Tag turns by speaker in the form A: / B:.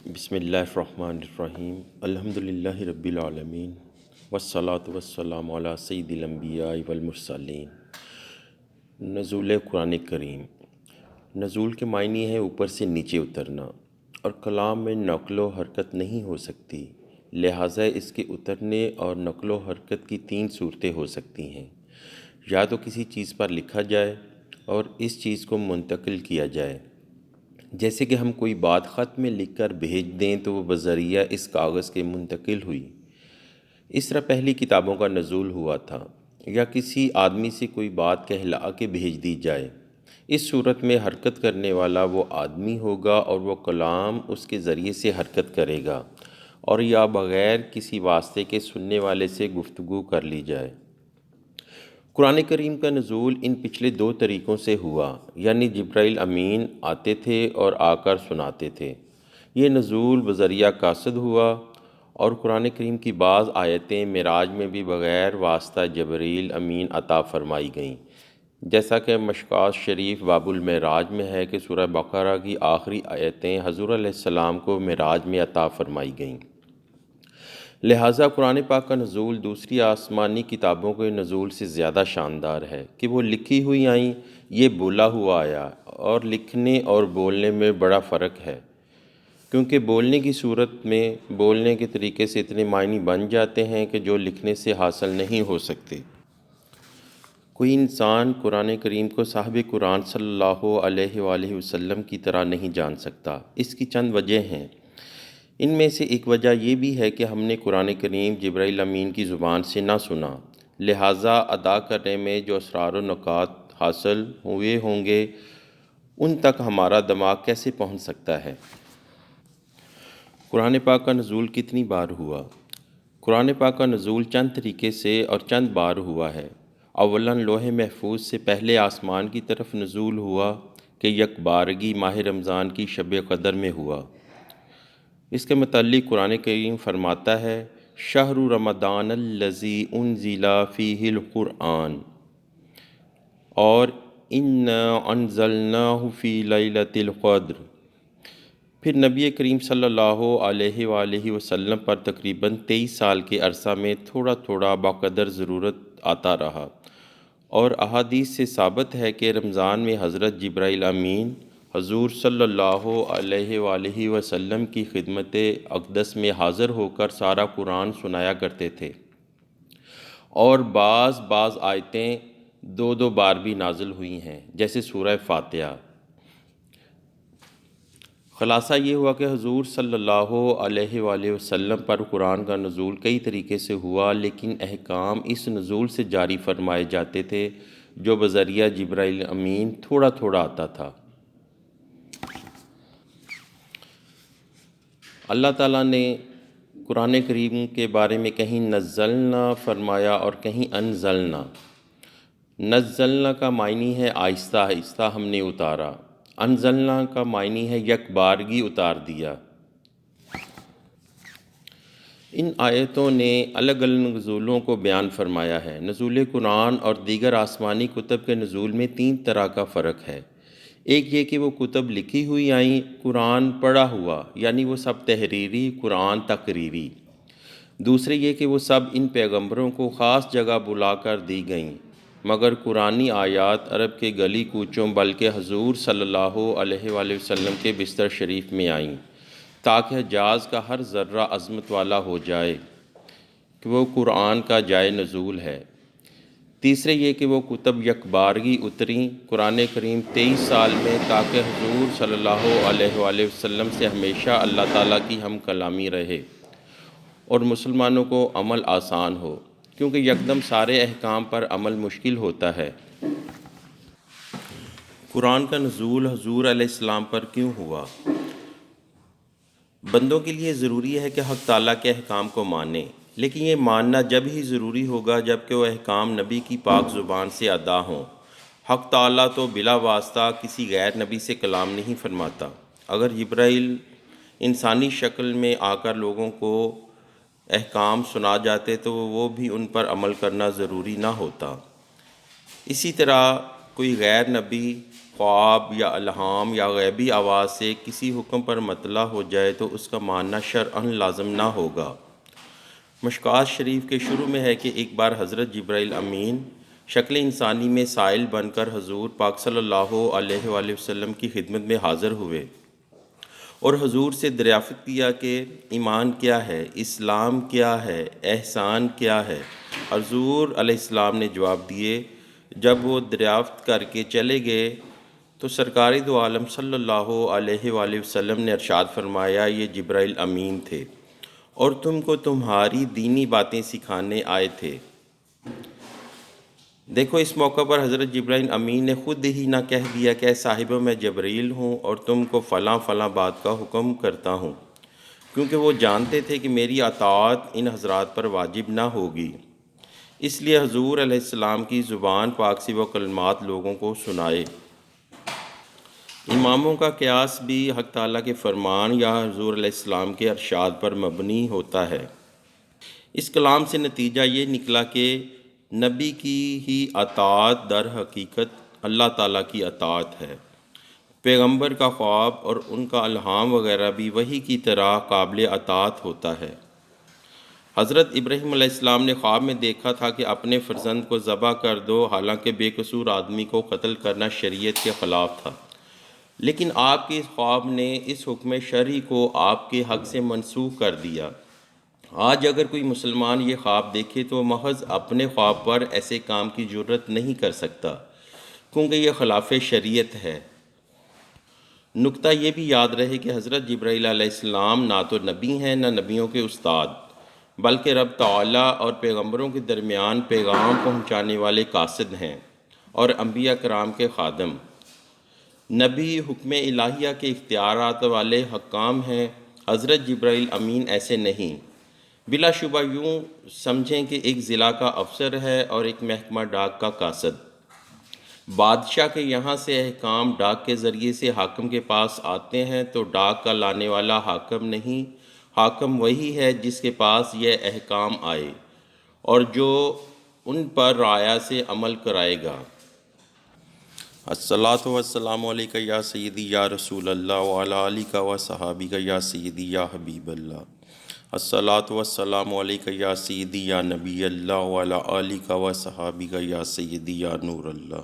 A: بسم اللہ الرحمن الرحیم الحمدللہ رب العالمین والصلاة والسلام علی سید الانبیاء والمرسلین۔ نزول قرآن کریم۔ نزول کے معنی ہے اوپر سے نیچے اترنا، اور کلام میں نقل و حرکت نہیں ہو سکتی، لہٰذا اس کے اترنے اور نقل و حرکت کی تین صورتیں ہو سکتی ہیں۔ یا تو کسی چیز پر لکھا جائے اور اس چیز کو منتقل کیا جائے، جیسے کہ ہم کوئی بات خط میں لکھ کر بھیج دیں تو وہ بذریعہ اس کاغذ کے منتقل ہوئی، اس طرح پہلی کتابوں کا نزول ہوا تھا۔ یا کسی آدمی سے کوئی بات کہلا کے بھیج دی جائے، اس صورت میں حرکت کرنے والا وہ آدمی ہوگا اور وہ کلام اس کے ذریعے سے حرکت کرے گا، اور یا بغیر کسی واسطے کے سننے والے سے گفتگو کر لی جائے۔ قرآن کریم کا نزول ان پچھلے دو طریقوں سے ہوا، یعنی جبرائیل امین آتے تھے اور آ کر سناتے تھے۔ یہ نزول بذریعہ قاصد ہوا، اور قرآن کریم کی بعض آیتیں معراج میں بھی بغیر واسطہ جبرائیل امین عطا فرمائی گئیں، جیسا کہ مشکوٰۃ شریف باب المعراج میں ہے کہ سورہ بقرہ کی آخری آیتیں حضور علیہ السلام کو معراج میں عطا فرمائی گئیں۔ لہٰذا قرآن پاک کا نزول دوسری آسمانی کتابوں کے نزول سے زیادہ شاندار ہے کہ وہ لکھی ہوئی آئیں، یہ بولا ہوا آیا، اور لکھنے اور بولنے میں بڑا فرق ہے، کیونکہ بولنے کی صورت میں بولنے کے طریقے سے اتنے معنی بن جاتے ہیں کہ جو لکھنے سے حاصل نہیں ہو سکتے۔ کوئی انسان قرآن کریم کو صاحب قرآن صلی اللہ علیہ وآلہ وسلم کی طرح نہیں جان سکتا۔ اس کی چند وجہ ہیں۔ ان میں سے ایک وجہ یہ بھی ہے کہ ہم نے قرآن کریم جبرائیل امین کی زبان سے نہ سنا، لہٰذا ادا کرنے میں جو اسرار و نکات حاصل ہوئے ہوں گے ان تک ہمارا دماغ کیسے پہنچ سکتا ہے۔ قرآن پاک کا نزول کتنی بار ہوا؟ قرآن پاک کا نزول چند طریقے سے اور چند بار ہوا ہے۔ اولاً لوح محفوظ سے پہلے آسمان کی طرف نزول ہوا کہ یکبارگی ماہ رمضان کی شب قدر میں ہوا۔ اس کے متعلق قرآن کریم فرماتا ہے شہر رمضان الذی انزل فیہ القرآن، اور انا انزلناہ فی لیلۃ القدر۔ پھر نبی کریم صلی اللہ علیہ وآلہ وسلم پر تقریباً 23 سال کے عرصہ میں تھوڑا تھوڑا بقدر ضرورت آتا رہا، اور احادیث سے ثابت ہے کہ رمضان میں حضرت جبرائیل امین حضور صلی اللہ علیہ وآلہ وسلم کی خدمت اقدس میں حاضر ہو کر سارا قرآن سنایا کرتے تھے، اور بعض آیتیں دو بار بھی نازل ہوئی ہیں، جیسے سورہ فاتحہ۔ خلاصہ یہ ہوا کہ حضور صلی اللہ علیہ وآلہ وسلم پر قرآن کا نزول کئی طریقے سے ہوا، لیکن احکام اس نزول سے جاری فرمائے جاتے تھے جو بذریعہ جبرائیل امین تھوڑا تھوڑا آتا تھا۔ اللہ تعالیٰ نے قرآن کریم کے بارے میں کہیں نزلنا فرمایا اور کہیں انزلنا۔ نزلنا کا معنی ہے آہستہ آہستہ ہم نے اتارا، انزلنا کا معنی ہے یک بارگی اتار دیا۔ ان آیتوں نے الگ الگ نزولوں کو بیان فرمایا ہے۔ نزول قرآن اور دیگر آسمانی کتب کے نزول میں تین طرح کا فرق ہے۔ ایک یہ کہ وہ کتب لکھی ہوئی آئیں، قرآن پڑھا ہوا، یعنی وہ سب تحریری، قرآن تقریری۔ دوسرے یہ کہ وہ سب ان پیغمبروں کو خاص جگہ بلا کر دی گئیں، مگر قرآنی آیات عرب کے گلی کوچوں بلکہ حضور صلی اللہ علیہ وآلہ وسلم کے بستر شریف میں آئیں، تاکہ حجاز کا ہر ذرہ عظمت والا ہو جائے کہ وہ قرآن کا جائے نزول ہے۔ تیسرے یہ کہ وہ کتب یکبارگی اتریں قرآن کریم 23 سال میں، تاکہ حضور صلی اللہ علیہ وآلہ وسلم سے ہمیشہ اللہ تعالیٰ کی ہم کلامی رہے اور مسلمانوں کو عمل آسان ہو، کیونکہ یکدم سارے احکام پر عمل مشکل ہوتا ہے۔ قرآن کا نزول حضور علیہ السلام پر کیوں ہوا؟ بندوں کے لیے ضروری ہے کہ حق تعالیٰ کے احکام کو مانیں، لیکن یہ ماننا جب ہی ضروری ہوگا جب کہ وہ احکام نبی کی پاک زبان سے ادا ہوں۔ حق تعالیٰ تو بلا واسطہ کسی غیر نبی سے کلام نہیں فرماتا۔ اگر جبرائیل انسانی شکل میں آ کر لوگوں کو احکام سنا جاتے تو وہ بھی ان پر عمل کرنا ضروری نہ ہوتا۔ اسی طرح کوئی غیر نبی خواب یا الہام یا غیبی آواز سے کسی حکم پر مطلع ہو جائے تو اس کا ماننا شرعاً لازم نہ ہوگا۔ مشکوٰۃ شریف کے شروع میں ہے کہ ایک بار حضرت جبرائیل امین شکل انسانی میں سائل بن کر حضور پاک صلی اللہ علیہ وآلہ وسلم کی خدمت میں حاضر ہوئے اور حضور سے دریافت کیا کہ ایمان کیا ہے، اسلام کیا ہے، احسان کیا ہے۔ حضور علیہ السلام نے جواب دیے۔ جب وہ دریافت کر کے چلے گئے تو سرکار دو عالم صلی اللہ علیہ وآلہ وسلم نے ارشاد فرمایا، یہ جبرائیل امین تھے اور تم کو تمہاری دینی باتیں سکھانے آئے تھے۔ دیکھو، اس موقع پر حضرت جبرائیل امین نے خود ہی نہ کہہ دیا کہ اے صاحبہ میں جبرائیل ہوں اور تم کو فلاں فلاں بات کا حکم کرتا ہوں، کیونکہ وہ جانتے تھے کہ میری اطاعت ان حضرات پر واجب نہ ہوگی۔ اس لیے حضور علیہ السلام کی زبان پاک سے وہ کلمات لوگوں کو سنائے۔ اماموں کا قیاس بھی حق تعالیٰ کے فرمان یا حضور علیہ السلام کے ارشاد پر مبنی ہوتا ہے۔ اس کلام سے نتیجہ یہ نکلا کہ نبی کی ہی اطاعت در حقیقت اللہ تعالیٰ کی اطاعت ہے۔ پیغمبر کا خواب اور ان کا الہام وغیرہ بھی وحی کی طرح قابل اطاعت ہوتا ہے۔ حضرت ابراہیم علیہ السلام نے خواب میں دیکھا تھا کہ اپنے فرزند کو ذبح کر دو، حالانکہ بے قصور آدمی کو قتل کرنا شریعت کے خلاف تھا، لیکن آپ کے اس خواب نے اس حکم شرعی کو آپ کے حق سے منسوخ کر دیا۔ آج اگر کوئی مسلمان یہ خواب دیکھے تو محض اپنے خواب پر ایسے کام کی جرت نہیں کر سکتا، کیونکہ یہ خلاف شریعت ہے۔ نکتہ یہ بھی یاد رہے کہ حضرت جبرائیل علیہ السلام نہ تو نبی ہیں نہ نبیوں کے استاد، بلکہ رب تعالیٰ اور پیغمبروں کے درمیان پیغام پہنچانے والے قاصد ہیں اور انبیاء کرام کے خادم۔ نبی حکم الہیہ کے اختیارات والے حکام ہیں، حضرت جبرائیل امین ایسے نہیں۔ بلا شبہ یوں سمجھیں کہ ایک ضلع کا افسر ہے اور ایک محکمہ ڈاک کا قاصد۔ بادشاہ کے یہاں سے احکام ڈاک کے ذریعے سے حاکم کے پاس آتے ہیں تو ڈاک کا لانے والا حاکم نہیں، حاکم وہی ہے جس کے پاس یہ احکام آئے اور جو ان پر رعایا سے عمل کرائے گا۔ الصلاۃ والسلام علیکہ یا سیدی یا رسول اللہ وعلی آلکہ و صحابیکہ یا سیدی یا حبیب اللہ۔ الصلاۃ والسلام علیکہ یا سیدی یا نبی اللہ وعلی آلکہ و صحابیکہ یا سیدی یا نور اللہ۔